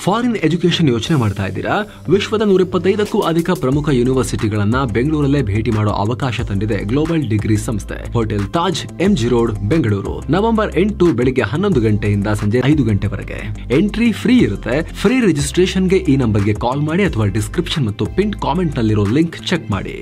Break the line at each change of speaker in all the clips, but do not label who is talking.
Foreign education ಯೋಚನೆ ಮಾಡ್ತಾ ಇದ್ದೀರಾ? ವಿಶ್ವದ 125ಕ್ಕೂ ಅಧಿಕ ಪ್ರಮುಖ ಯೂನಿವರ್ಸಿಟಿಗಳನ್ನ ಬೆಂಗಳೂರಲ್ಲೇ ಭೇಟಿ ಮಾಡೋ ಅವಕಾಶ ತಂದಿದೆ ಗ್ಲೋಬಲ್ ಡಿಗ್ರಿ ಸಂಸ್ಥೆ. Hotel Taj, MG road, Bengaluru. November 8 ಬೆಳಿಗ್ಗೆ 11 ಗಂಟೆಯಿಂದ ಸಂಜೆ 5 ಗಂಟೆವರೆಗೆ. ಎಂಟ್ರಿ ಫ್ರೀ ಇರುತ್ತೆ. ಫ್ರೀ ರಿಜಿಸ್ಟ್ರೇಷನ್ಗೆ ಈ ನಂಬರ್ಗೆ ಕಾಲ್ ಮಾಡಿ ಅಥವಾ ಡಿಸ್ಕ್ರಿಪ್ಷನ್ ಮತ್ತು ಪಿನ್ ಕಾಮೆಂಟ್ ನಲ್ಲಿರೋ ಲಿಂಕ್ ಚೆಕ್ ಮಾಡಿ.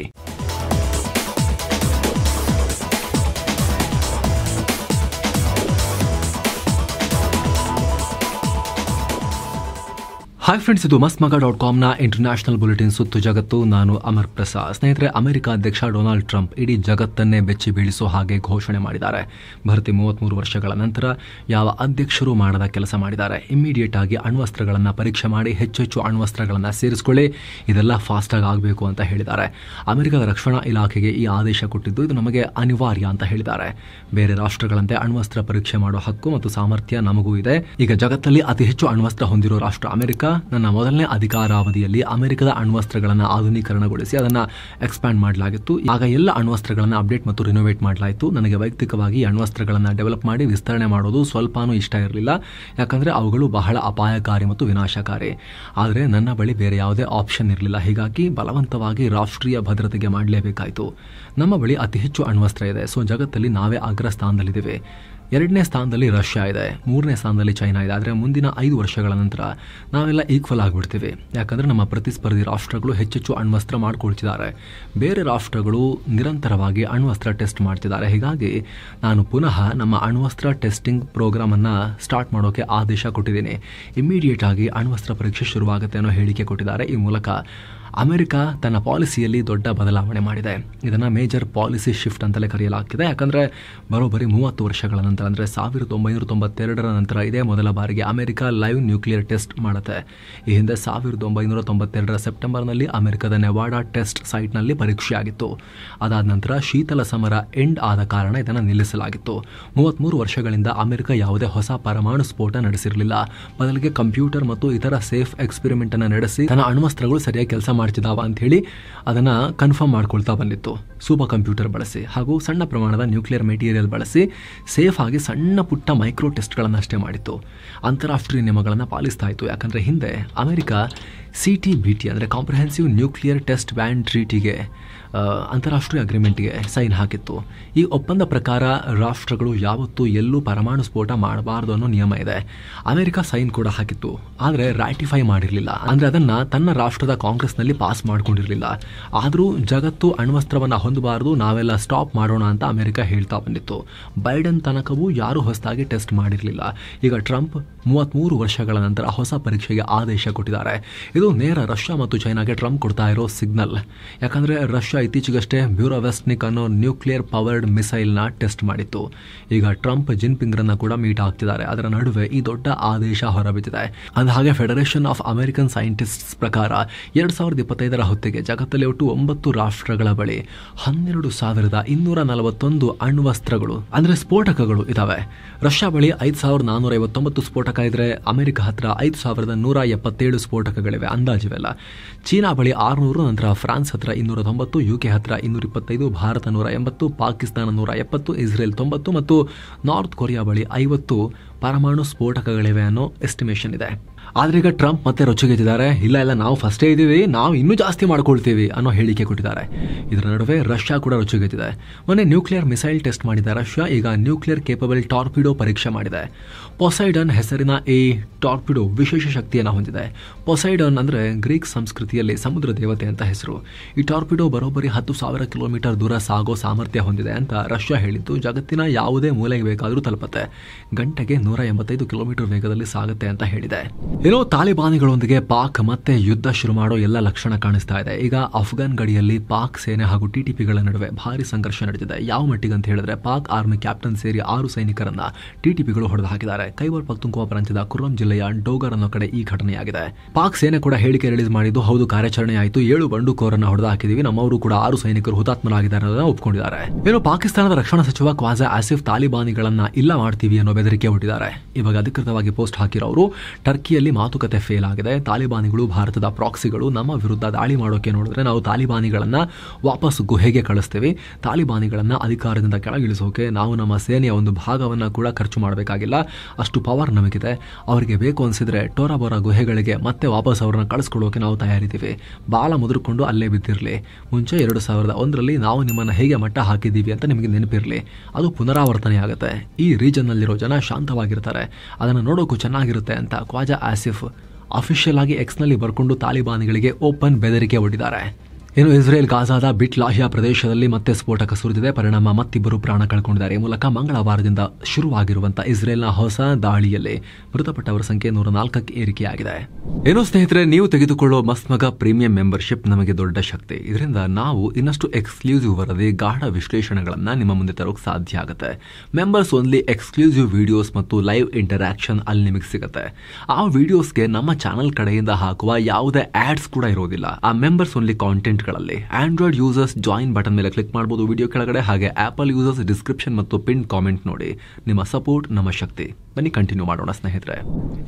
ಹಾಯ್ ಫ್ರೆಂಡ್ಸ್, ಇದು mastmaga.com ನ ಇಂಟರ್ನ್ಯಾಷನಲ್ ಬುಲೆಟಿನ್ ಸುತ್ತು ಜಗತ್ತು. ನಾನು ಅಮರ್ ಪ್ರಸಾದ್. ಸ್ನೇಹಿತರೆ, ಅಮೆರಿಕ ಅಧ್ಯಕ್ಷ ಡೊನಾಲ್ಡ್ ಟ್ರಂಪ್ ಇಡೀ ಜಗತ್ತನ್ನೇ ಬೆಚ್ಚಿ ಬೀಳಿಸೋ ಹಾಗೆ ಘೋಷಣೆ ಮಾಡಿದ್ದಾರೆ. ಭರ್ತಿ 33 ವರ್ಷಗಳ ನಂತರ ಯಾವ ಅಧ್ಯಕ್ಷರು ಮಾಡದ ಕೆಲಸ ಮಾಡಿದ್ದಾರೆ. ಇಮಿಡಿಯೇಟ್ ಆಗಿ ಅಣ್ವಸ್ತ್ರಗಳನ್ನು ಪರೀಕ್ಷೆ ಮಾಡಿ ಹೆಚ್ಚೆಚ್ಚು ಅಣ್ವಸ್ತ್ರಗಳನ್ನು ಸೇರಿಸಿಕೊಳ್ಳಿ, ಇದೆಲ್ಲ ಫಾಸ್ಟ್ ಆಗಿ ಆಗಬೇಕು ಅಂತ ಹೇಳಿದ್ದಾರೆ. ಅಮೆರಿಕದ ರಕ್ಷಣಾ ಇಲಾಖೆಗೆ ಈ ಆದೇಶ ಕೊಟ್ಟಿದ್ದು ಇದು ನಮಗೆ ಅನಿವಾರ್ಯ ಅಂತ ಹೇಳಿದ್ದಾರೆ. ಬೇರೆ ರಾಷ್ಟ್ರಗಳಂತೆ ಅಣ್ವಸ್ತ್ರ ಪರೀಕ್ಷೆ ಮಾಡೋ ಹಕ್ಕು ಮತ್ತು ಸಾಮರ್ಥ್ಯ ನಮಗೂ ಇದೆ. ಈಗ ಜಗತ್ತಲ್ಲಿ ಅತಿ ಹೆಚ್ಚು ಅಣ್ವಸ್ತ್ರ ಹೊಂದಿರೋ ರಾಷ್ಟ್ರ ಅಮೆರಿಕ. ನನ್ನ ಮೊದಲನೇ ಅಧಿಕಾರಾವಧಿಯಲ್ಲಿ ಅಮೆರಿಕದ ಅಣ್ವಸ್ತ್ರಗಳನ್ನು ಆಧುನೀಕರಣಗೊಳಿಸಿ ಅದನ್ನು ಎಕ್ಸ್ಪ್ಯಾಂಡ್ ಮಾಡಲಾಗಿತ್ತು. ಆಗ ಎಲ್ಲ ಅಣ್ವಸ್ತ್ರಗಳನ್ನು ಅಪ್ಡೇಟ್ ಮತ್ತು ರಿನೋವೇಟ್ ಮಾಡಲಾಯಿತು. ನನಗೆ ವೈಯಕ್ತಿಕವಾಗಿ ಅಣ್ವಸ್ತ್ರಗಳನ್ನು ಡೆವಲಪ್ ಮಾಡಿ ವಿಸ್ತರಣೆ ಮಾಡೋದು ಸ್ವಲ್ಪನೂ ಇಷ್ಟ ಇರಲಿಲ್ಲ, ಯಾಕಂದರೆ ಅವುಗಳು ಬಹಳ ಅಪಾಯಕಾರಿ ಮತ್ತು ವಿನಾಶಕಾರಿ. ಆದರೆ ನನ್ನ ಬಳಿ ಬೇರೆ ಯಾವುದೇ ಆಪ್ಷನ್ ಇರಲಿಲ್ಲ. ಹೀಗಾಗಿ ಬಲವಂತವಾಗಿ ರಾಷ್ಟ್ರೀಯ ಭದ್ರತೆಗೆ ಮಾಡಲೇಬೇಕಾಯಿತು. ನಮ್ಮ ಬಳಿ ಅತಿ ಹೆಚ್ಚು ಅಣ್ವಸ್ತ್ರ ಇದೆ. ಸೊ ಜಗತ್ತಲ್ಲಿ ನಾವೇ ಅಗ್ರ ಸ್ಥಾನದಲ್ಲಿದ್ದೇವೆ. 2ನೇ ಸ್ಥಾನದಲ್ಲಿ ರಷ್ಯಾ ಇದೆ, 3ನೇ ಸ್ಥಾನದಲ್ಲಿ ಚೈನಾ ಇದೆ. ಆದರೆ ಮುಂದಿನ 5 ವರ್ಷಗಳ ನಂತರ ನಾವೆಲ್ಲ ಈಕ್ವಲ್ ಆಗಿಬಿಡ್ತೀವಿ. ಯಾಕಂದರೆ ನಮ್ಮ ಪ್ರತಿಸ್ಪರ್ಧಿ ರಾಷ್ಟ್ರಗಳು ಹೆಚ್ಚೆಚ್ಚು ಅಣ್ವಸ್ತ್ರ ಮಾಡ್ಕೊಳ್ತಿದ್ದಾರೆ. ಬೇರೆ ರಾಷ್ಟ್ರಗಳು ನಿರಂತರವಾಗಿ ಅಣ್ವಸ್ತ್ರ ಟೆಸ್ಟ್ ಮಾಡ್ತಿದ್ದಾರೆ. ಹೀಗಾಗಿ ನಾನು ಪುನಃ ನಮ್ಮ ಅಣ್ವಸ್ತ್ರ ಟೆಸ್ಟಿಂಗ್ ಪ್ರೋಗ್ರಾಮನ್ನು ಸ್ಟಾರ್ಟ್ ಮಾಡೋಕ್ಕೆ ಆದೇಶ ಕೊಟ್ಟಿದ್ದೀನಿ. ಇಮಿಡಿಯೇಟ್ ಆಗಿ ಅಣ್ವಸ್ತ್ರ ಪರೀಕ್ಷೆ ಶುರುವಾಗುತ್ತೆ ಅನ್ನೋ ಹೇಳಿಕೆ ಕೊಟ್ಟಿದ್ದಾರೆ. ಈ ಮೂಲಕ ಅಮೆರಿಕ ತನ್ನ ಪಾಲಿಸಿಯಲ್ಲಿ ದೊಡ್ಡ ಬದಲಾವಣೆ ಮಾಡಿದೆ. ಇದನ್ನು ಮೇಜರ್ ಪಾಲಿಸಿ ಶಿಫ್ಟ್ ಅಂತಲೇ ಕರೆಯಲಾಗ್ತಿದೆ. ಯಾಕಂದರೆ ಬರೋಬ್ಬರಿ 30 ವರ್ಷಗಳ ನಂತರ, ಅಂದರೆ 1992ರ ನಂತರ ಇದೇ ಮೊದಲ ಬಾರಿಗೆ ಅಮೆರಿಕ ಲೈವ್ ನ್ಯೂಕ್ಲಿಯರ್ ಟೆಸ್ಟ್ ಮಾಡುತ್ತೆ. ಈ ಹಿಂದೆ 1992ರ ಸೆಪ್ಟೆಂಬರ್ನಲ್ಲಿ ಅಮೆರಿಕದ ನೆವಾಡಾ ಟೆಸ್ಟ್ ಸೈಟ್ನಲ್ಲಿ ಪರೀಕ್ಷೆ ಆಗಿತ್ತು. ಅದಾದ ನಂತರ ಶೀತಲ ಸಮರ ಎಂಡ್ ಆದ ಕಾರಣ ಇದನ್ನು ನಿಲ್ಲಿಸಲಾಗಿತ್ತು. 33 ವರ್ಷಗಳಿಂದ ಅಮೆರಿಕ ಯಾವುದೇ ಹೊಸ ಪರಮಾಣು ಸ್ಫೋಟ ನಡೆಸಿರಲಿಲ್ಲ. ಬದಲಿಗೆ ಕಂಪ್ಯೂಟರ್ ಮತ್ತು ಇತರ ಸೇಫ್ ಎಕ್ಸ್ಪೆರಿಮೆಂಟ್ ಅನ್ನು ನಡೆಸಿ ತನ್ನ ಅಣ್ವಸ್ತ್ರಗಳು ಸರಿಯಾಗಿ ಕೆಲಸ ಮಾಡ್ತಿದ್ದಾವ ಅಂತ ಹೇಳಿ ಅದನ್ನು ಕನ್ಫರ್ಮ್ ಮಾಡ್ಕೊಳ್ತಾ ಬಂದಿತ್ತು. ಸೂಪರ್ ಕಂಪ್ಯೂಟರ್ ಬಳಸಿ ಹಾಗೂ ಸಣ್ಣ ಪ್ರಮಾಣದ ನ್ಯೂಕ್ಲಿಯರ್ ಮೆಟೀರಿಯಲ್ ಬಳಸಿ ಸೇಫ್ ಆಗಿ ಸಣ್ಣ ಪುಟ್ಟ ಮೈಕ್ರೋ ಟೆಸ್ಟ್ಗಳನ್ನಷ್ಟೇ ಮಾಡಿತ್ತು. ಅಂತಾರಾಷ್ಟ್ರೀಯ ನಿಯಮಗಳನ್ನು ಪಾಲಿಸ್ತಾ ಇತ್ತು. ಯಾಕಂದರೆ ಹಿಂದೆ ಅಮೆರಿಕ CTBT ಅಂದರೆ ಕಾಂಪ್ರಿಹೆನ್ಸಿವ್ ನ್ಯೂಕ್ಲಿಯರ್ ಟೆಸ್ಟ್ ಬ್ಯಾನ್ ಟ್ರೀಟಿಗೆ, ಅಂತಾರಾಷ್ಟ್ರೀಯ ಅಗ್ರಿಮೆಂಟ್ಗೆ ಸೈನ್ ಹಾಕಿತ್ತು. ಈ ಒಪ್ಪಂದ ಪ್ರಕಾರ ರಾಷ್ಟ್ರಗಳು ಯಾವತ್ತೂ ಎಲ್ಲೂ ಪರಮಾಣು ಸ್ಫೋಟ ಮಾಡಬಾರದು ಅನ್ನೋ ನಿಯಮ ಇದೆ. ಅಮೆರಿಕ ಸೈನ್ ಕೂಡ ಹಾಕಿತ್ತು, ಆದರೆ ರಾಟಿಫೈ ಮಾಡಿರಲಿಲ್ಲ. ಅಂದರೆ ಅದನ್ನು ತನ್ನ ರಾಷ್ಟ್ರದ ಕಾಂಗ್ರೆಸ್ನಲ್ಲಿ ಪಾಸ್ ಮಾಡ್ಕೊಂಡಿರಲಿಲ್ಲ. ಆದರೂ ಜಗತ್ತು ಅಣ್ವಸ್ತ್ರವನ್ನು ಹೊಂದಬಾರದು, ನಾವೆಲ್ಲ ಸ್ಟಾಪ್ ಮಾಡೋಣ ಅಂತ ಅಮೆರಿಕ ಹೇಳ್ತಾ ಬಂದಿತ್ತು. ಬೈಡನ್ ತನಕವೂ ಯಾರೂ ಹೊಸದಾಗಿ ಟೆಸ್ಟ್ ಮಾಡಿರಲಿಲ್ಲ. ಈಗ ಟ್ರಂಪ್ 33 ವರ್ಷಗಳ ನಂತರ ಹೊಸ ಪರೀಕ್ಷೆಗೆ ಆದೇಶ ಕೊಟ್ಟಿದ್ದಾರೆ. ಇದು ನೇರ ರಷ್ಯಾ ಮತ್ತು ಚೈನಾಗೆ ಟ್ರಂಪ್ ಕೊಡ್ತಾ ಇರೋ ಸಿಗ್ನಲ್. ಯಾಕಂದರೆ ರಷ್ಯಾ ಇತ್ತೀಚೆಗಷ್ಟೇ ಬ್ಯೂರೋವೆಸ್ಟ್ನಿಕ್ ಅನ್ನೋ ನ್ಯೂಕ್ಲಿಯರ್ ಪವರ್ಡ್ ಮಿಸೈಲ್ನ ಟೆಸ್ಟ್ ಮಾಡಿತ್ತು. ಈಗ ಟ್ರಂಪ್ ಜಿನ್ಪಿಂಗ್ರನ್ನ ಕೂಡ ಮೀಟ್ ಆಗ್ತಿದ್ದಾರೆ. ಅದರ ನಡುವೆ ಈ ದೊಡ್ಡ ಆದೇಶ ಹೊರಬಿದ್ದಿದೆ. ಅಂದಹಾಗೆ ಫೆಡರೇಷನ್ ಆಫ್ ಅಮೆರಿಕನ್ ಸೈಂಟಿಸ್ಟ್ಸ್ ಪ್ರಕಾರ 2025ರ ಹೊತ್ತಿಗೆ ಜಗತ್ತಲ್ಲಿ ಒಟ್ಟು 9 ರಾಷ್ಟ್ರಗಳ ಬಳಿ 12,241 ಅಣ್ವಸ್ತ್ರಗಳು ಅಂದರೆ ಸ್ಫೋಟಕಗಳು ಇದಾವೆ. ರಷ್ಯಾ ಬಳಿ 5,459 ಸ್ಫೋಟಕ ಇದ್ರೆ ಅಮೆರಿಕ ಹತ್ರ 5,177 ಸ್ಫೋಟಕಗಳಿವೆ ಅಂದಾಜಿವೆಲ್ಲ. ಚೀನಾ ಬಳಿ 600, ನಂತರ ಫ್ರಾನ್ಸ್ ಹತ್ರ 290, UK ಹತ್ರ 225, ಭಾರತ 180, ಪಾಕಿಸ್ತಾನ 170, ಇಸ್ರೇಲ್ 90 ಮತ್ತು ನಾರ್ತ್ ಕೊರಿಯಾ ಬಳಿ 50 ಪರಮಾಣು ಸ್ಫೋಟಕಗಳಿವೆ ಅನ್ನೋ ಎಸ್ಟಿಮೇಷನ್ ಇದೆ. ಆದರೆ ಈಗ ಟ್ರಂಪ್ ಮತ್ತೆ ರೊಚ್ಚಿಗೆದ್ದಿದ್ದಾರೆ. ಇಲ್ಲ ನಾವು ಫಸ್ಟೇ ಇದ್ದೀವಿ, ನಾವು ಇನ್ನೂ ಜಾಸ್ತಿ ಮಾಡ್ಕೊಳ್ತೀವಿ ಅನ್ನೋ ಹೇಳಿಕೆ ಕೊಟ್ಟಿದ್ದಾರೆ. ಇದರ ನಡುವೆ ರಷ್ಯಾ ಕೂಡ ರೊಚ್ಚಿಗೆದ್ದಿದೆ. ಮೊನ್ನೆ ನ್ಯೂಕ್ಲಿಯರ್ ಮಿಸೈಲ್ ಟೆಸ್ಟ್ ಮಾಡಿದ ರಷ್ಯಾ ಈಗ ನ್ಯೂಕ್ಲಿಯರ್ ಕೇಪಬಲ್ ಟಾರ್ಪಿಡೋ ಪರೀಕ್ಷೆ ಮಾಡಿದೆ. ಪೊಸೈಡನ್ ಹೆಸರಿನ ಈ ಟಾರ್ಪಿಡೋ ವಿಶೇಷ ಶಕ್ತಿಯನ್ನು ಹೊಂದಿದೆ. ಪೊಸೈಡನ್ ಅಂದರೆ ಗ್ರೀಕ್ ಸಂಸ್ಕೃತಿಯಲ್ಲಿ ಸಮುದ್ರ ದೇವತೆ ಅಂತ ಹೆಸರು. ಈ ಟಾರ್ಪಿಡೋ ಬರೋಬ್ಬರಿ 10,000 ಕಿಲೋಮೀಟರ್ ದೂರ ಸಾಗೋ ಸಾಮರ್ಥ್ಯ ಹೊಂದಿದೆ ಅಂತ ರಷ್ಯಾ ಹೇಳಿದ್ದು. ಜಗತ್ತಿನ ಯಾವುದೇ ಮೂಲೆಗೆ ಬೇಕಾದರೂ ತಲುಪುತ್ತೆ. ಗಂಟೆಗೆ 185 ಕಿಲೋಮೀಟರ್ ವೇಗದಲ್ಲಿ ಸಾಗುತ್ತೆ ಅಂತ ಹೇಳಿದೆ. ಏನೋ ತಾಲಿಬಾನಿಗಳೊಂದಿಗೆ ಪಾಕ್ ಮತ್ತೆ ಯುದ್ಧ ಶುರು ಮಾಡೋ ಎಲ್ಲ ಲಕ್ಷಣ ಕಾಣಿಸ್ತಾ ಇದೆ. ಈಗ ಅಫ್ಘಾನ್ ಗಡಿಯಲ್ಲಿ ಪಾಕ್ ಸೇನೆ ಹಾಗೂ TTPಗಳ ನಡುವೆ ಭಾರಿ ಸಂಘರ್ಷ ನಡೆದಿದೆ. ಯಾವ ಮಟ್ಟಿಗೆ ಅಂತ ಹೇಳಿದ್ರೆ ಪಾಕ್ ಆರ್ಮಿ ಕ್ಯಾಪ್ಟನ್ ಸೇರಿ 6 ಸೈನಿಕರನ್ನ TTPಗಳು ಹೊಡೆದು ಹಾಕಿದ್ದಾರೆ. ಖೈಬರ್ ಪಖ್ತೂನ್ಖ್ವಾ ಪ್ರಾಂತ್ಯದ ಕುರ್ರಂ ಜಿಲ್ಲೆಯ ಡೋಗರ್ ಅನ್ನೋ ಕಡೆ ಈ ಘಟನೆಯಾಗಿದೆ. ಪಾಕ್ ಸೇನೆ ಕೂಡ ಹೇಳಿಕೆ ರಿಲೀಸ್ ಮಾಡಿದ್ದು, ಹೌದು ಕಾರ್ಯಾಚರಣೆ ಆಯಿತು, 7 ಬಂಡುಕೋರನ್ನ ಹೊಡೆದು ಹಾಕಿದೀವಿ, ನಮ್ಮವರು ಕೂಡ 6 ಸೈನಿಕರು ಹುತಾತ್ಮರಾಗಿದ್ದಾರೆ ಅನ್ನೋದನ್ನ ಒಪ್ಕೊಂಡಿದ್ದಾರೆ. ಏನು ಪಾಕಿಸ್ತಾನದ ರಕ್ಷಣಾ ಸಚಿವ ಖ್ವಾಜಾ ಆಸಿಫ್ ತಾಲಿಬಾನಿಗಳನ್ನ ಇಲ್ಲ ಮಾಡ್ತೀವಿ ಅನ್ನೋ ಬೆದರಿಕೆ ಹುಟ್ಟಿದ್ದಾರೆ. ಇವಾಗ ಅಧಿಕೃತವಾಗಿ ಪೋಸ್ಟ್ ಹಾಕಿರೋರು ಟರ್ಕಿಯಲ್ಲಿ ಮಾತುಕತೆ ಫೇಲ್ ಆಗಿದೆ. ತಾಲಿಬಾನಿಗಳು ಭಾರತದ ಪ್ರಾಕ್ಸಿಗಳು. ನಮ್ಮ ವಿರುದ್ಧ ದಾಳಿ ಮಾಡೋಕೆ ನೋಡಿದ್ರೆ ನಾವು ತಾಲಿಬಾನಿಗಳನ್ನ ವಾಪಸ್ ಗುಹೆಗೆ ಕಳಿಸ್ತೀವಿ. ತಾಲಿಬಾನಿಗಳನ್ನ ಅಧಿಕಾರದಿಂದ ಕೆಳಗಿಳಿಸೋಕೆ ನಾವು ನಮ್ಮ ಸೇನೆಯ ಒಂದು ಭಾಗವನ್ನ ಕೂಡ ಖರ್ಚು ಮಾಡಬೇಕಾಗಿಲ್ಲ. ಅಷ್ಟು ಪವರ್ ನಮಗಿದೆ. ಅವರಿಗೆ ಬೇಕು ಅನ್ಸಿದ್ರೆ ಟೋರಾಬೋರಾ ಗುಹೆಗಳಿಗೆ ಮತ್ತೆ ವಾಪಸ್ ಅವ್ರನ್ನ ಕಳಿಸ್ಕೊಳ್ಳೋಕೆ ನಾವು ತಯಾರಿದ್ದೀವಿ. ಬಾಲ ಮುದುರ್ಕೊಂಡು ಅಲ್ಲೇ ಬಿದ್ದಿರಲಿ. ಮುಂಚೆ 2001ರಲ್ಲಿ ನಾವು ನಿಮ್ಮನ್ನ ಹೇಗೆ ಮಟ್ಟ ಹಾಕಿದ್ದೀವಿ ಅಂತ ನಿಮಗೆ ನೆನಪಿರಲಿ. ಅದು ಪುನರಾವರ್ತನೆ ಆಗುತ್ತೆ. ಈ ರೀಜನ್ನಲ್ಲಿರೋ ಜನ ಶಾಂತವಾಗಿರ್ತಾರೆ. ಅದನ್ನು ನೋಡೋಕ್ಕೂ ಚೆನ್ನಾಗಿರುತ್ತೆ ಅಂತ ಖ್ವಾಜಾ ಆಸಿಫ್ ಅಫಿಷಿಯಲ್ ಆಗಿ ಎಕ್ಸ್ನಲ್ಲಿ ಬರ್ಕೊಂಡು ತಾಲಿಬಾನಿಗಳಿಗೆ ಓಪನ್ ಬೆದರಿಕೆ ಒಡ್ಡಿದ್ದಾರೆ. ಇನ್ನು ಇಸ್ರೇಲ್ ಗಾಜಾದ ಬಿಟ್ ಲಾಹಿಯಾ ಪ್ರದೇಶದಲ್ಲಿ ಮತ್ತೆ ಸ್ಫೋಟಕ ಸುರಿದಿದೆ. ಪರಿಣಾಮ ಮತ್ತಿಬ್ಬರು ಪ್ರಾಣ ಕಳ್ಕೊಂಡಿದ್ದಾರೆ. ಈ ಮೂಲಕ ಮಂಗಳವಾರದಿಂದ ಶುರುವಾಗಿರುವಂತಹ ಇಸ್ರೇಲ್ನ ಹೊಸ ದಾಳಿಯಲ್ಲಿ ಮೃತಪಟ್ಟವರ ಸಂಖ್ಯೆ 104ಕ್ಕೆ ಏರಿಕೆಯಾಗಿದೆ. ಏನೋ ಸ್ನೇಹಿತರೆ, ನೀವು ತೆಗೆದುಕೊಳ್ಳೋ ಮಸ್ಮಗ ಪ್ರೀಮಿಯಂ ಮೆಂಬರ್ಶಿಪ್ ನಮಗೆ ದೊಡ್ಡ ಶಕ್ತಿ. ಇದರಿಂದ ನಾವು ಇನ್ನಷ್ಟು ಎಕ್ಸ್ಕ್ಲೂಸಿವ್ ವರದಿ, ಗಾಢ ವಿಶ್ಲೇಷಣೆಗಳನ್ನ ನಿಮ್ಮ ಮುಂದೆ ತರೋಕೆ ಸಾಧ್ಯ ಆಗುತ್ತೆ. ಮೆಂಬರ್ಸ್ ಓನ್ಲಿ ಎಕ್ಸ್ಕ್ಲೂಸಿವ್ ವಿಡಿಯೋಸ್ ಮತ್ತು ಲೈವ್ ಇಂಟರಾಕ್ಷನ್ ಅಲ್ಲಿ ನಿಮಗೆ ಸಿಗುತ್ತೆ. ಆ ವಿಡಿಯೋಸ್ಗೆ ನಮ್ಮ ಚಾನಲ್ ಕಡೆಯಿಂದ ಹಾಕುವ ಯಾವುದೇ ಆಡ್ಸ್ ಕೂಡ ಇರೋದಿಲ್ಲ. ಆ ಮೆಂಬರ್ಸ್ ಓನ್ಲಿ ಕಾಂಟೆಂಟ್ ಗಳಲ್ಲಿ ಆಂಡ್ರಾಯ್ಡ್ ಯೂಸರ್ಸ್ ಜಾಯಿನ್ ಬಟನ್ ಮೇಲೆ ಕ್ಲಿಕ್ ಮಾಡಬಹುದು ವಿಡಿಯೋ ಕೆಳಗಡೆ. ಹಾಗೆ ಆಪಲ್ ಯೂಸರ್ಸ್ ಡಿಸ್ಕ್ರಿಪ್ಷನ್ ಮತ್ತು ಪಿನ್ ಕಾಮೆಂಟ್ ನೋಡಿ. ನಿಮ್ಮ ಸಪೋರ್ಟ್ ನಮ್ಮ ಶಕ್ತಿ. ಬನ್ನಿ ಕಂಟಿನ್ಯೂ ಮಾಡೋಣ ಸ್ನೇಹಿತರೆ.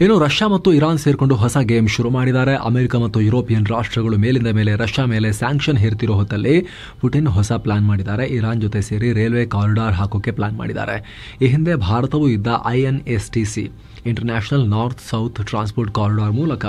ಇನ್ನು ರಷ್ಯಾ ಮತ್ತು ಇರಾನ್ ಸೇರ್ಕೊಂಡು ಹೊಸ ಗೇಮ್ ಶುರು ಮಾಡಿದ್ದಾರೆ. ಅಮೆರಿಕ ಮತ್ತು ಯುರೋಪಿಯನ್ ರಾಷ್ಟ್ರಗಳು ಮೇಲಿಂದ ಮೇಲೆ ರಷ್ಯಾ ಮೇಲೆ ಸ್ಯಾಂಕ್ಷನ್ ಹೇರ್ತಿರೋ ಹೊತ್ತಲ್ಲಿ ಪುಟಿನ್ ಹೊಸ ಪ್ಲಾನ್ ಮಾಡಿದ್ದಾರೆ. ಇರಾನ್ ಜೊತೆ ಸೇರಿ ರೈಲ್ವೆ ಕಾರಿಡಾರ್ ಹಾಕೋಕೆ ಪ್ಲಾನ್ ಮಾಡಿದ್ದಾರೆ. ಈ ಹಿಂದೆ ಭಾರತವೂ ಇದ್ದ INSTC international north south transport corridor ಮೂಲಕ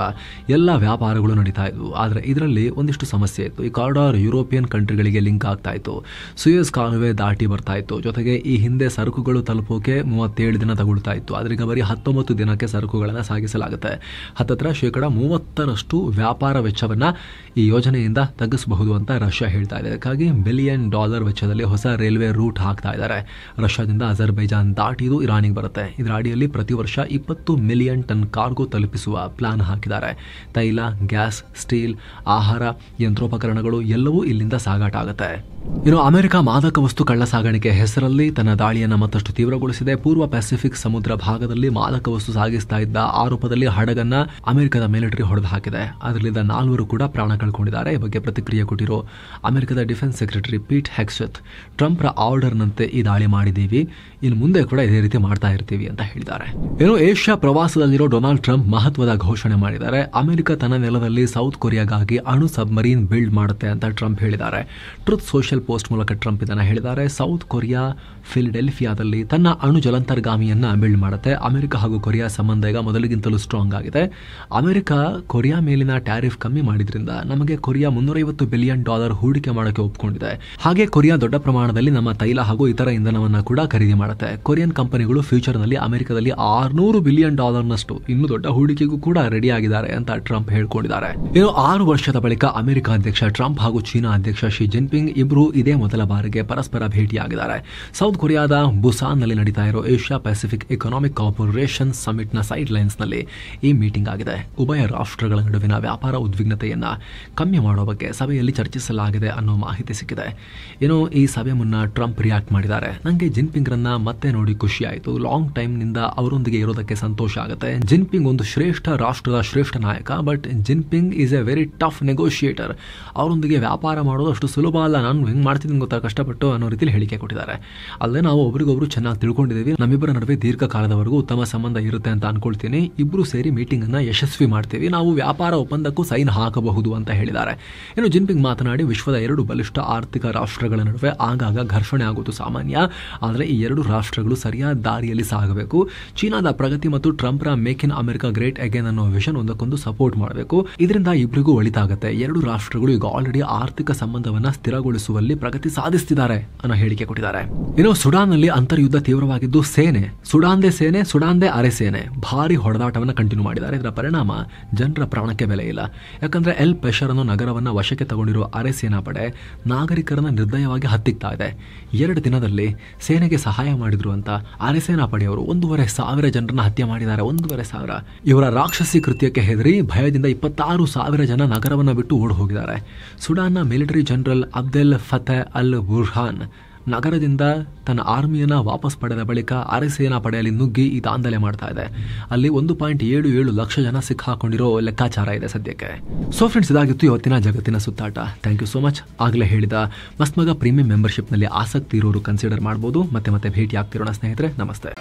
ಎಲ್ಲ ವ್ಯಾಪಾರಗಳು ನಡೀತಾ ಇದ್ವು. ಆದರೆ ಇದರಲ್ಲಿ ಒಂದಿಷ್ಟು ಸಮಸ್ಯೆ ಇತ್ತು. ಈ ಕಾರಿಡಾರ್ ಯುರೋಪಿಯನ್ ಕಂಟ್ರಿಗಳಿಗೆ ಲಿಂಕ್ ಆಗ್ತಾ ಇತ್ತು. ಸುಯೆಜ್ ಕಾಲುವೆ ದಾಟಿ ಬರ್ತಾ ಇತ್ತು. ಜೊತೆಗೆ ಈ ಹಿಂದೆ ಸರಕುಗಳು ತಲುಪೋಕೆ 37 ದಿನ ತಗೊಳ್ತಾ ಇತ್ತು. ಆದ್ರೀಗ ಬರೀ 19 ದಿನಕ್ಕೆ ಸರಕುಗಳನ್ನು ಸಾಗಿಸಲಾಗುತ್ತೆ. ಹತ್ತತ್ರ 30% ವ್ಯಾಪಾರ ವೆಚ್ಚವನ್ನ ಈ ಯೋಜನೆಯಿಂದ ತಗ್ಗಿಸಬಹುದು ಅಂತ ರಷ್ಯಾ ಹೇಳ್ತಾ ಇದೆ. ಅದಕ್ಕಾಗಿ $1 ಬಿಲಿಯನ್ ವೆಚ್ಚದಲ್ಲಿ ಹೊಸ ರೈಲ್ವೆ ರೂಟ್ ಹಾಕ್ತಾ ಇದ್ದಾರೆ. ರಷ್ಯಾದಿಂದ ಅಜರ್ಬೈಜಾನ್ ದಾಟಿ ಇದು ಇರಾನಿಗೆ ಬರುತ್ತೆ. ಇದರ ಅಡಿಯಲ್ಲಿ ಪ್ರತಿ ವರ್ಷ 20 ಮಿಲಿಯನ್ ಟನ್ ಕಾರ್ಗೋ ತಲುಪಿಸುವ ಪ್ಲಾನ್ ಹಾಕಿದ್ದಾರೆ. ತೈಲ, ಗ್ಯಾಸ್, ಸ್ಟೀಲ್, ಆಹಾರ, ಯಂತ್ರೋಪಕರಣಗಳು ಎಲ್ಲವೂ ಇಲ್ಲಿಂದ ಸಾಗಾಟ ಆಗುತ್ತೆ. ಇನ್ನು ಅಮೆರಿಕ ಮಾದಕ ವಸ್ತು ಕಳ್ಳ ಸಾಗಾಣಿಕೆ ಹೆಸರಲ್ಲಿ ತನ್ನ ದಾಳಿಯನ್ನು ಮತ್ತಷ್ಟು ತೀವ್ರಗೊಳಿಸಿದೆ. ಪೂರ್ವ ಪೆಸಿಫಿಕ್ ಸಮುದ್ರ ಭಾಗದಲ್ಲಿ ಮಾದಕ ವಸ್ತು ಸಾಗಿಸ್ತಾ ಇದ್ದ ಆರೋಪದಲ್ಲಿ ಹಡಗನ್ನ ಅಮೆರಿಕದ ಮಿಲಿಟರಿ ಹೊಡೆದು ಹಾಕಿದೆ. ಅದರಲ್ಲಿದ್ದ 4 ಕೂಡ ಪ್ರಾಣ ಕಳ್ಕೊಂಡಿದ್ದಾರೆ. ಈ ಬಗ್ಗೆ ಪ್ರತಿಕ್ರಿಯೆ ಕೊಟ್ಟಿರೋ ಅಮೆರಿಕದ ಡಿಫೆನ್ಸ್ ಸೆಕ್ರೆಟರಿ ಪೀಟ್ ಹೆಕ್ಸೆತ್, ಟ್ರಂಪ್ರ ಆರ್ಡರ್ನಂತೆ ಈ ದಾಳಿ ಮಾಡಿದ್ದೀವಿ, ಇನ್ನು ಮುಂದೆ ಕೂಡ ಇದೇ ರೀತಿ ಮಾಡ್ತಾ ಇರ್ತೀವಿ ಅಂತ ಹೇಳಿದ್ದಾರೆ. ಇನ್ನು ಏಷ್ಯಾ ಪ್ರವಾಸದಲ್ಲಿರೋ ಡೊನಾಲ್ಡ್ ಟ್ರಂಪ್ ಮಹತ್ವದ ಘೋಷಣೆ ಮಾಡಿದ್ದಾರೆ. ಅಮೆರಿಕ ತನ್ನ ನೆಲದಲ್ಲಿ ಸೌತ್ ಕೊರಿಯಾಗಾಗಿ ಅಣು ಸಬ್ಮರೀನ್ ಬಿಲ್ಡ್ ಮಾಡುತ್ತೆ ಅಂತ ಟ್ರಂಪ್ ಹೇಳಿದ್ದಾರೆ. ಟ್ರುತ್ ಸೋಷಿಯಲ್ ಪೋಸ್ಟ್ ಮೂಲಕ ಟ್ರಂಪ್ ಇದನ್ನ ಹೇಳಿದ್ದಾರೆ. ಸೌತ್ ಕೊರಿಯಾ ಫಿಲಡೆಲ್ಫಿಯಾದಲ್ಲಿ ತನ್ನ ಅಣು ಜಲಂತರ್ಗಾಮಿಯನ್ನ ಬಿಲ್ಡ್ ಮಾಡುತ್ತೆ. ಅಮೆರಿಕ ಹಾಗೂ ಕೊರಿಯಾ ಸಂಬಂಧ ಈಗ ಮೊದಲಿಗಿಂತಲೂ ಸ್ಟ್ರಾಂಗ್ ಆಗಿದೆ. ಅಮೆರಿಕ ಕೊರಿಯಾ ಮೇಲಿನ ಟ್ಯಾರಿಫ್ ಕಮ್ಮಿ ಮಾಡಿದ್ರಿಂದ ನಮಗೆ ಕೊರಿಯಾ $350 ಬಿಲಿಯನ್ ಹೂಡಿಕೆ ಮಾಡೋಕೆ ಒಪ್ಕೊಂಡಿದೆ. ಹಾಗೆ ಕೊರಿಯಾ ದೊಡ್ಡ ಪ್ರಮಾಣದಲ್ಲಿ ನಮ್ಮ ತೈಲ ಹಾಗೂ ಇತರ ಇಂಧನವನ್ನ ಕೂಡ ಖರೀದಿ ಮಾಡುತ್ತೆ. ಕೊರಿಯನ್ ಕಂಪನಿಗಳು ಫ್ಯೂಚರ್ ನಲ್ಲಿ ಅಮೆರಿಕದಲ್ಲಿ $600 ಬಿಲಿಯನ್ ನಷ್ಟು ಇನ್ನೂ ದೊಡ್ಡ ಹೂಡಿಕೆಗೂ ಕೂಡ ರೆಡಿ ಆಗಿದ್ದಾರೆ ಅಂತ ಟ್ರಂಪ್ ಹೇಳ್ಕೊಂಡಿದ್ದಾರೆ. ಇನ್ನು 6 ವರ್ಷದ ಬಳಿಕ ಅಮೆರಿಕ ಅಧ್ಯಕ್ಷ ಟ್ರಂಪ್ ಹಾಗೂ ಚೀನಾ ಅಧ್ಯಕ್ಷ ಶಿ ಜಿನ್ಪಿಂಗ್ ಇಬ್ಬರು ಇದೇ ಮೊದಲ ಬಾರಿಗೆ ಪರಸ್ಪರ ಭೇಟಿಯಾಗಿದ್ದಾರೆ. ಸೌತ್ ಕೊರಿಯಾದ ಬುಸಾನ್ ನಲ್ಲಿ ನಡೀತಾ ಇರೋ Asia Pacific economic corporation summit ನ ಸೈಡ್ ಲೈನ್ಸ್ ನಲ್ಲಿ ಈ ಮೀಟಿಂಗ್ ಆಗಿದೆ. ಉಭಯ ರಾಷ್ಟ್ರಗಳ ನಡುವಿನ ವ್ಯಾಪಾರ ಉದ್ವಿಗ್ನತೆಯನ್ನ ಕಮ್ಮಿ ಮಾಡೋ ಬಗ್ಗೆ ಸಭೆಯಲ್ಲಿ ಚರ್ಚಿಸಲಾಗಿದೆ ಅನ್ನೋ ಮಾಹಿತಿ ಸಿಕ್ಕಿದೆ. ಇನ್ನು ಈ ಸಭೆ ಮುನ್ನ ಟ್ರಂಪ್ ರಿಯಾಕ್ಟ್ ಮಾಡಿದ್ದಾರೆ. ನಂಗೆ ಜಿನ್ಪಿಂಗ್ ರನ್ನ ಮತ್ತೆ ನೋಡಿ ಖುಷಿ ಆಯಿತು. ಲಾಂಗ್ ಟೈಮ್ ನಿಂದ ಅವರೊಂದಿಗೆ ಇರೋದಕ್ಕೆ ಸಂತೋಷ ಆಗುತ್ತೆ. ಜಿನ್ಪಿಂಗ್ ಒಂದು ಶ್ರೇಷ್ಠ ರಾಷ್ಟ್ರದ ಶ್ರೇಷ್ಠ ನಾಯಕ. But Jinping is a very tough negotiator. ಅವರೊಂದಿಗೆ ವ್ಯಾಪಾರ ಮಾಡೋದು ಅಷ್ಟು ಸುಲಭ ಅಲ್ಲ. ನಾನು ಹೆಂಗ್ ಮಾಡ್ತಿದ್ದೀನಿ ಗೊತ್ತಾ, ಕಷ್ಟಪಟ್ಟು ಅನ್ನೋ ರೀತಿಯಲ್ಲಿ ಹೇಳಿಕೆ ಕೊಟ್ಟಿದ್ದಾರೆ. ಅಲ್ಲದೆ ನಾವು ಒಬ್ರಿಗೊಬ್ರು ಚೆನ್ನಾಗಿ ತಿಳ್ಕೊಂಡಿದ್ದೀವಿ. ನಮ್ಮಿಬ್ಬರ ನಡುವೆ ದೀರ್ಘಕಾಲದವರೆಗೂ ಉತ್ತಮ ಸಂಬಂಧ ಇರುತ್ತೆ ಅಂತ ಅನ್ಕೊಳ್ತೀನಿ. ಇಬ್ರು ಸೇರಿ ಮೀಟಿಂಗ್ ಅನ್ನ ಯಶಸ್ವಿ ಮಾಡ್ತೀವಿ. ನಾವು ವ್ಯಾಪಾರ ಒಪ್ಪಂದಕ್ಕೂ ಸೈನ್ ಹಾಕಬಹುದು ಅಂತ ಹೇಳಿದ್ದಾರೆ. ಇನ್ನು ಜಿನ್ಪಿಂಗ್ ಮಾತನಾಡಿ, ವಿಶ್ವದ 2 ಬಲಿಷ್ಠ ಆರ್ಥಿಕ ರಾಷ್ಟ್ರಗಳ ನಡುವೆ ಆಗಾಗ ಘರ್ಷಣೆ ಆಗೋದು ಸಾಮಾನ್ಯ. ಆದರೆ ಈ 2 ರಾಷ್ಟ್ರಗಳು ಸರಿಯಾದ ದಾರಿಯಲ್ಲಿ ಸಾಗಬೇಕು. ಚೀನಾದ ಪ್ರಗತಿ ಮತ್ತು ಟ್ರಂಪ್ರ make in America great again ಅನ್ನೋ ವಿಷನ್ ಒಂದಕ್ಕೊಂದು ಸಪೋರ್ಟ್ ಮಾಡಬೇಕು. ಇದರಿಂದ ಇಬ್ಬರಿಗೂ ಒಳಿತಾಗುತ್ತೆ. 2 ರಾಷ್ಟ್ರಗಳು ಈಗ ಆಲ್ರೆಡಿ ಆರ್ಥಿಕ ಸಂಬಂಧವನ್ನ ಸ್ಥಿರಗೊಳಿಸುವಲ್ಲಿ ಪ್ರಗತಿ ಸಾಧಿಸುತ್ತಿದ್ದಾರೆ ಅನ್ನೋ ಹೇಳಿಕೆ ಕೊಟ್ಟಿದ್ದಾರೆ. ಇನ್ನು ಸುಡಾನ್ನಲ್ಲಿ ಅಂತರ್ಯುದ್ಧ ತೀವ್ರವಾಗಿದ್ದು ಸುಡಾನ್ದೇ ಅರೆ ಸೇನೆ ಭಾರಿ ಹೊಡೆದಾಟವನ್ನು ಕಂಟಿನ್ಯೂ ಮಾಡಿದ್ದಾರೆ. ಇದರ ಪರಿಣಾಮ ಜನರ ಪ್ರಾಣಕ್ಕೆ ಬೆಲೆ ಇಲ್ಲ. ಯಾಕಂದ್ರೆ ಎಲ್ ಪೆಷರ್ ಅನ್ನೋ ನಗರವನ್ನ ವಶಕ್ಕೆ ತಗೊಂಡಿರುವ ಅರೆ ಸೇನಾ ಪಡೆ ನಾಗರಿಕರನ್ನ ನಿರ್ದಯವಾಗಿ ಹತ್ತಿಕ್ತಾ ಇದೆ. 2 ದಿನದಲ್ಲಿ ಸೇನೆಗೆ ಸಹಾಯ ಮಾಡಿದ್ರು ಅಂತ ಅರೆ ಸೇನಾ ಪಡೆಯವರು 1,500 ಜನರನ್ನ ಹತ್ಯೆ ಮಾಡಿದ್ದಾರೆ. 1,500. ಇವರ ರಾಕ್ಷಸಿ ಕೃತ್ಯಕ್ಕೆ ಹೆದರಿ ಭಯದಿಂದ 26,000 ಜನ ನಗರವನ್ನ ಬಿಟ್ಟು ಓಡಿ ಹೋಗಿದ್ದಾರೆ. ಸುಡಾನ್ನ ಮಿಲಿಟರಿ ಜನರಲ್ ಅಬ್ದೆಲ್ ಫತೆ ಅಲ್ ಬುರ್ಹಾನ್ ನಗರದಿಂದ ತನ್ನ ಆರ್ಮಿಯನ್ನ ವಾಪಸ್ ಪಡೆದ ಬಳಿಕ ಅರೆ ಸೇನಾ ಪಡೆಯಲ್ಲಿ ನುಗ್ಗಿ ಈ ದಾಂಧಲೆ ಮಾಡ್ತಾ ಇದೆ. ಅಲ್ಲಿ 1.77 ಲಕ್ಷ ಜನ ಸಿಕ್ಕಾಕೊಂಡಿರೋ ಲೆಕ್ಕಾಚಾರ ಇದೆ ಸದ್ಯಕ್ಕೆ. ಸೊ ಫ್ರೆಂಡ್ಸ್, ಇದಾಗಿತ್ತು ಇವತ್ತಿನ ಜಗತ್ತಿನ ಸುತ್ತಾಟ. Thank you so much. ಆಗಲೇ ಹೇಳಿದ ಮಸ್ಮಗ ಪ್ರೀಮಿಯಂ ಮೆಂಬರ್ಶಿಪ್ನಲ್ಲಿ ಆಸಕ್ತಿ ಇರೋರು ಕನ್ಸಿಡರ್ ಮಾಡಬಹುದು. ಮತ್ತೆ ಭೇಟಿ ಆಗ್ತಿರೋಣ ಸ್ನೇಹಿತರೆ. ನಮಸ್ತೆ.